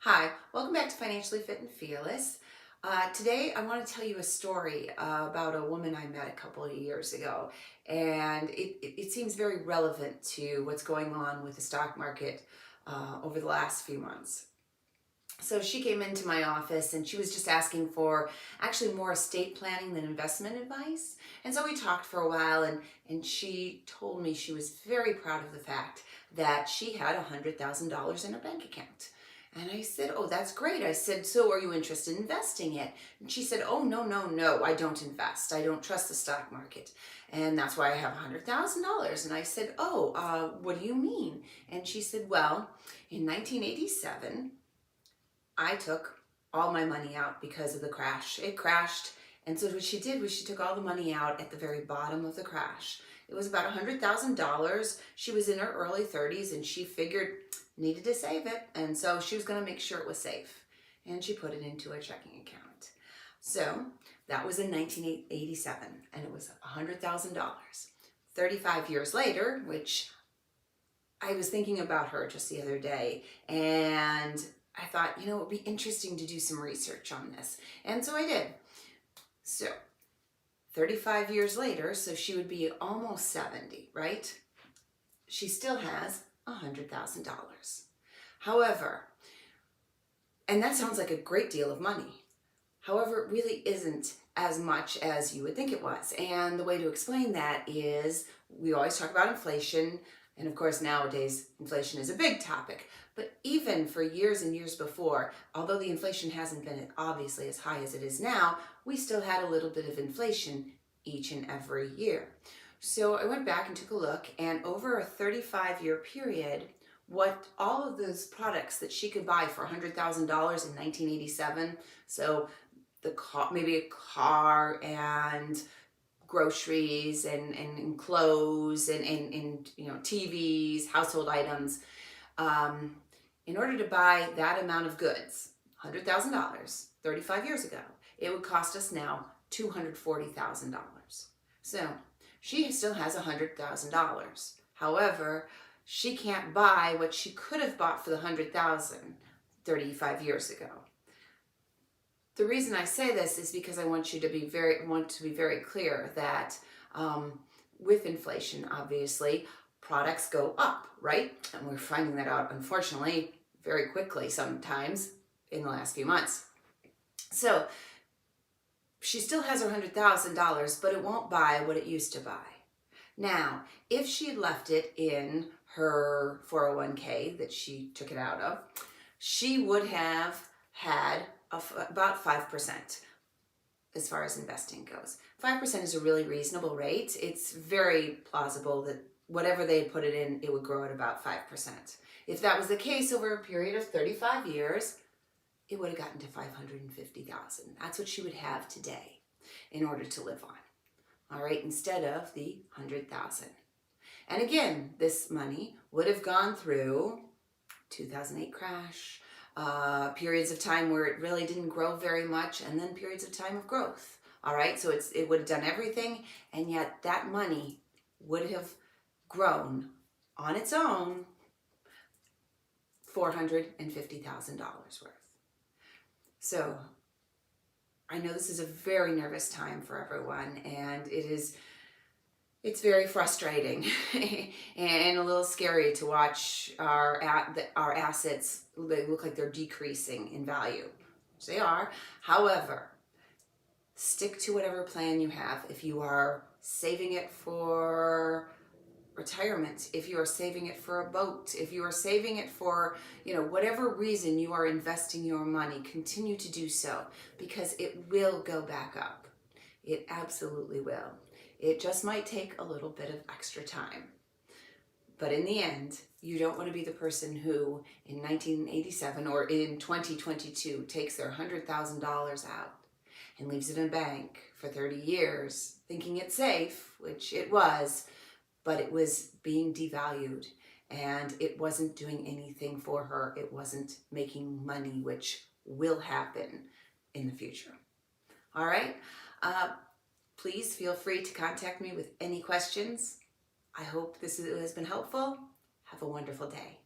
Hi, welcome back to Financially Fit and Fearless. Today I want to tell you a story about a woman I met a couple of years ago, and it seems very relevant to what's going on with the stock market over the last few months. So she came into my office and she was just asking for actually more estate planning than investment advice. And so we talked for a while, and she told me she was very proud of the fact that she had $100,000 in her bank account. And I said, "Oh, that's great." I said, "So are you interested in investing it?" And she said, "Oh, no, no, no, I don't invest. I don't trust the stock market. And that's why I have $100,000. And I said, "Oh, what do you mean?" And she said, "Well, in 1987, I took all my money out because of the crash. It crashed. And so what she did was she took all the money out at the very bottom of the crash. It was about $100,000. She was in her early 30s and she figured needed to save it. And so she was going to make sure it was safe. And she put it into a checking account. So that was in 1987 and it was $100,000. 35 years later, which I was thinking about her just the other day, and I thought, it would be interesting to do some research on this. And so I did. So 35 years later, so she would be almost 70, right? She still has $100,000. However, and that sounds like a great deal of money. However, it really isn't as much as you would think it was. And the way to explain that is we always talk about inflation. And of course, nowadays, inflation is a big topic. But even for years and years before, although the inflation hasn't been obviously as high as it is now, we still had a little bit of inflation each and every year. So I went back and took a look, and over a 35-year period, what all of those products that she could buy for $100,000 in 1987, so the car, maybe a car and groceries and clothes and TVs, household items. In order to buy that amount of goods, $100,000, 35 years ago, it would cost us now $240,000. So she still has $100,000. However, she can't buy what she could have bought for the $100,000 35 years ago. The reason I say this is because I want to be very clear that with inflation, obviously, products go up, right? And we're finding that out, unfortunately, very quickly sometimes in the last few months. So she still has her $100,000, but it won't buy what it used to buy. Now, if she had left it in her 401k that she took it out of, she would have had about 5% as far as investing goes. 5% is a really reasonable rate. It's very plausible that whatever they put it in, it would grow at about 5%. If that was the case over a period of 35 years, it would have gotten to $550,000. That's what she would have today in order to live on. All right, instead of the $100,000. And again, this money would have gone through 2008 crash, periods of time where it really didn't grow very much, and then periods of time of growth. All right, so it would have done everything, and yet that money would have grown on its own $450,000 worth. So I know this is a very nervous time for everyone, and it's very frustrating and a little scary to watch our assets. They look like they're decreasing in value, which they are. However, stick to whatever plan you have. If you are saving it for retirement, if you are saving it for a boat, if you are saving it for, whatever reason you are investing your money, continue to do so, because it will go back up. It absolutely will. It just might take a little bit of extra time. But in the end, you don't want to be the person who in 1987 or in 2022 takes their $100,000 out and leaves it in a bank for 30 years thinking it's safe, which it was, but it was being devalued and it wasn't doing anything for her. It wasn't making money, which will happen in the future. All right? Please feel free to contact me with any questions. I hope this has been helpful. Have a wonderful day.